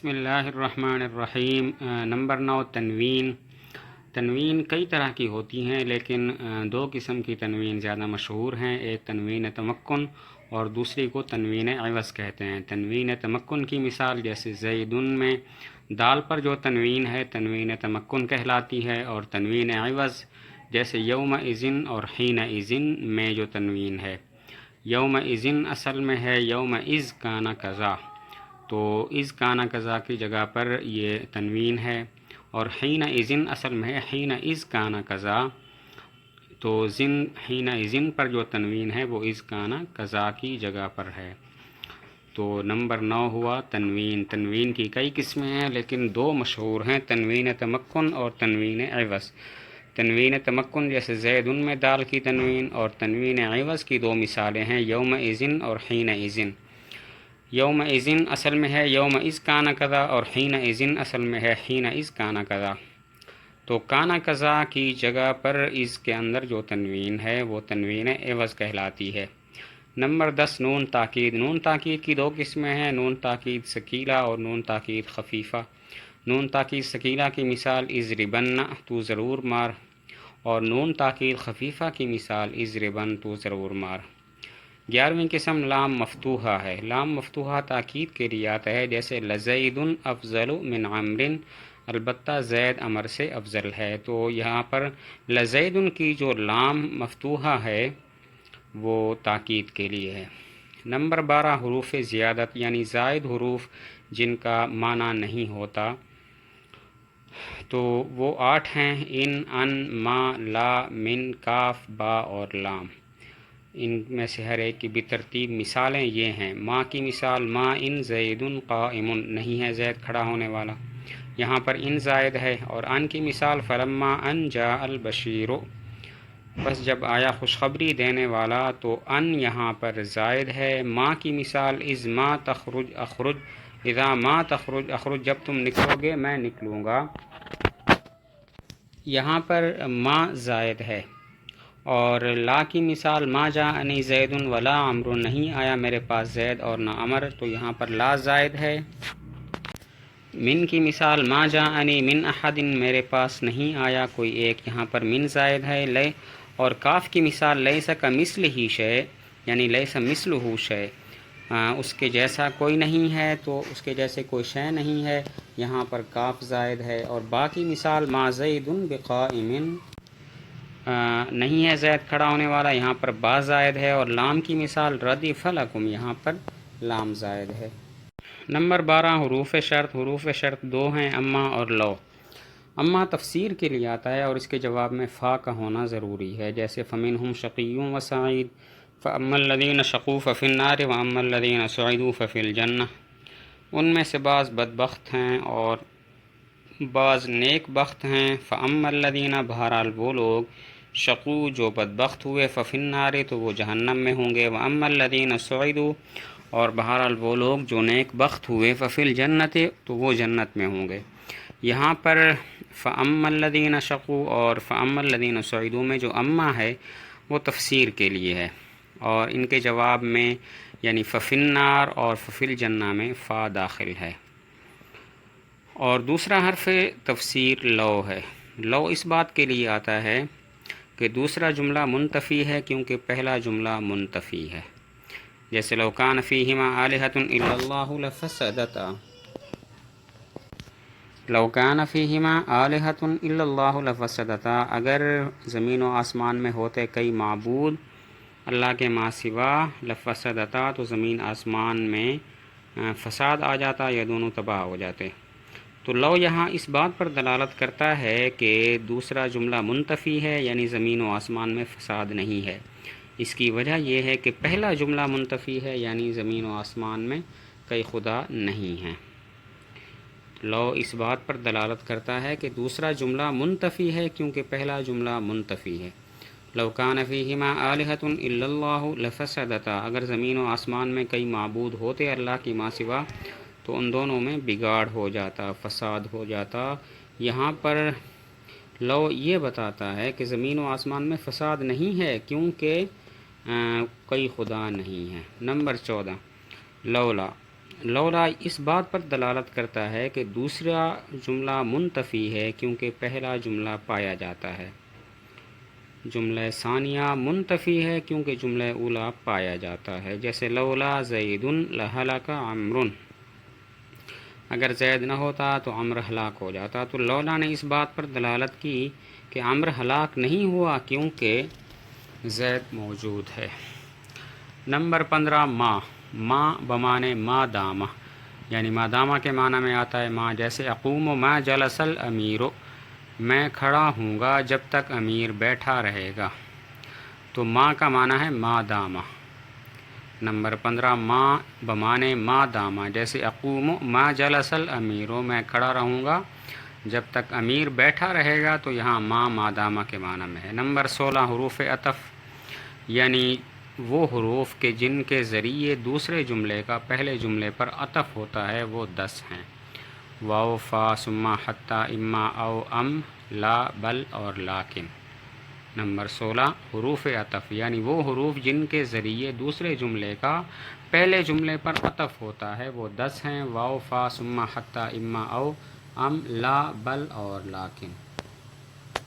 بسم اللہ الرحمن الرحیم۔ نمبر 9 تنوین۔ تنوین کئی طرح کی ہوتی ہیں، لیکن دو قسم کی تنوین زیادہ مشہور ہیں۔ ایک تنوین تمکن اور دوسری کو تنوین عوض کہتے ہیں۔ تنوین تمکن کی مثال جیسے زیدن میں دال پر جو تنوین ہے تنوین تمکن کہلاتی ہے، اور تنوین عوض جیسے یوم اذن اور حین اذن میں جو تنوین ہے۔ یوم اذن اصل میں ہے یوم اذ کانا کذا، تو اذ کانا کذا کی جگہ پر یہ تنوین ہے، اور حین اذن اصل میں ہے حین اذ کانا کذا، تو حین اذن پر جو تنوین ہے وہ اذ کانا کذا کی جگہ پر ہے۔ تو نمبر 9 ہوا تنوین۔ تنوین کی کئی قسمیں ہیں، لیکن دو مشہور ہیں، تنوین تمکن اور تنوین عوض۔ تنوین تمکن جیسے زیدن میں دال کی تنوین، اور تنوین عوض کی دو مثالیں ہیں یوم اذن اور حین اذن۔ یوم اذن اصل میں ہے یوم اذ کانا کذا، اور حین اذن اصل میں ہے حین اذ کانا کذا، تو کانا کذا کی جگہ پر اذ کے اندر جو تنوین ہے وہ تنوین عوض کہلاتی ہے۔ نمبر 10 نون تاکید۔ نون تاکید کی دو قسمیں ہیں، نون تاکید ثقیلہ اور نون تاکید خفیفہ۔ نون تاکید ثقیلہ کی مثال اضربن تو ضرور مار، اور نون تاکید خفیفہ کی مثال اضربن تو ضرور مار۔ 11ویں قسم لام مفتوحہ ہے۔ لام مفتوحہ تاکید کے لیے آتا ہے، جیسے لزید افضل من عمر، البتہ زید عمر سے افضل ہے، تو یہاں پر لزید کی جو لام مفتوحہ ہے وہ تاکید کے لیے ہے۔ نمبر 12 حروف زیادت، یعنی زائد حروف جن کا معنی نہیں ہوتا، تو وہ 8 ہیں، ان ما لا من کاف با اور لام۔ ان میں سے ہر ایک کی بترتیب مثالیں یہ ہیں۔ ما کی مثال ما ان زید قائم، نہیں ہے زید کھڑا ہونے والا، یہاں پر ان زائد ہے۔ اور ان کی مثال فلما ان جاء البشیر، بس جب آیا خوشخبری دینے والا، تو ان یہاں پر زائد ہے۔ ما کی مثال اذ ما تخرج اخرج، اذا ما تخرج اخرج، جب تم نکلو گے میں نکلوں گا، یہاں پر ما زائد ہے۔ اور لا کی مثال ما جاءنی زید ولا عمر، نہیں آیا میرے پاس زید اور نہ عمر، تو یہاں پر لا زائد ہے۔ من کی مثال ما جاءنی من احد، میرے پاس نہیں آیا کوئی ایک، یہاں پر من زائد ہے۔ لے اور کاف کی مثال لیس کمثلہ شیء، یعنی لیس مثلہ شیء، اس کے جیسا کوئی نہیں ہے، تو اس کے جیسے کوئی شے نہیں ہے، یہاں پر کاف زائد ہے۔ اور با کی مثال ما زید بقائم، نہیں ہے زید کھڑا ہونے والا، یہاں پر با زائد ہے۔ اور لام کی مثال ردف لکم، یہاں پر لام زائد ہے۔ نمبر 12 حروف شرط۔ حروف شرط دو ہیں، اما اور لو۔ اما تفسیر کے لیے آتا ہے اور اس کے جواب میں فا کا ہونا ضروری ہے، جیسے فمنہم شقی و سعید، فاما الذین شقوا ففی النار واما الذین سعدوا ففی الجنہ، ان میں سے بعض بدبخت ہیں اور بعض نیک بخت ہیں۔ فاما الذین، بہرحال وہ لوگ، شقو جو بدبخت ہوئے، ففی النار تو وہ جہنم میں ہوں گے، واما الذین سعدوا اور بہرحال وہ لوگ جو نیک بخت ہوئے، ففی الجنت تو وہ جنت میں ہوں گے۔ یہاں پر فاما الذین شقوا اور فاما الذین سعدوا میں جو اما ہے وہ تفسیر کے لیے ہے، اور ان کے جواب میں یعنی ففی النار اور ففی الجنہ میں فا داخل ہے۔ اور دوسرا حرف تفسیر لو ہے۔ لو اس بات کے لیے آتا ہے کہ دوسرا جملہ منتفی ہے، کیونکہ پہلا جملہ منتفی ہے، جیسے لو کان فیہما آلہۃ الا اللہ لفسدتا، لو کان فیہما آلہۃ الا اللہ لفسدتا، اگر زمین و آسمان میں ہوتے کئی معبود اللہ کے ماں سوا، لفسدتا تو زمین آسمان میں فساد آ جاتا یا دونوں تباہ ہو جاتے۔ تو لو یہاں اس بات پر دلالت کرتا ہے کہ دوسرا جملہ منتفی ہے، یعنی زمین و آسمان میں فساد نہیں ہے۔ اس کی وجہ یہ ہے کہ پہلا جملہ منتفی ہے، یعنی زمین و آسمان میں کئی خدا نہیں ہیں۔ لو اس بات پر دلالت کرتا ہے کہ دوسرا جملہ منتفی ہے، کیونکہ پہلا جملہ منتفی ہے۔ لو کان فیہما آلہۃ الا اللہ لفسدتا، اگر زمین و آسمان میں کئی معبود ہوتے اللہ کی ماں سوا، تو ان دونوں میں بگاڑ ہو جاتا، فساد ہو جاتا۔ یہاں پر لو یہ بتاتا ہے کہ زمین و آسمان میں فساد نہیں ہے، کیونکہ کئی خدا نہیں ہیں۔ نمبر 14 لولا۔ لولا اس بات پر دلالت کرتا ہے کہ دوسرا جملہ منتفی ہے کیونکہ پہلا جملہ پایا جاتا ہے. جملہ ثانیہ منتفی ہے کیونکہ جملہ اولا پایا جاتا ہے. جیسے لولا زید لہلک عمرو، اگر زید نہ ہوتا تو عمر ہلاک ہو جاتا. تو لولا نے اس بات پر دلالت کی کہ عمر ہلاک نہیں ہوا کیونکہ زید موجود ہے. نمبر 15 ما بمانے ما دامہ، یعنی ما دامہ کے معنی میں آتا ہے ما. جیسے اقوم ما جلس الامیر، میں کھڑا ہوں گا جب تک امیر بیٹھا رہے گا. تو ما کا معنی ہے ما دامہ. نمبر 15 ما بمانے ما دامہ، جیسے اقوم ما جلس الامیر، میں کھڑا رہوں گا جب تک امیر بیٹھا رہے گا. تو یہاں ما دامہ کے معنی میں ہے. نمبر 16 حروف عطف، یعنی وہ حروف کے جن کے ذریعے دوسرے جملے کا پہلے جملے پر عطف ہوتا ہے وہ 10 ہیں. واو، فا، ثم، حتی، اما، او، ام، لا، بل اور لیکن. نمبر 16 حروف عطف، یعنی وہ حروف جن کے ذریعے دوسرے جملے کا پہلے جملے پر عطف ہوتا ہے وہ 10 ہیں. واو، فا، ثم، حتی، اما، او، ام، لا، بل اور لیکن.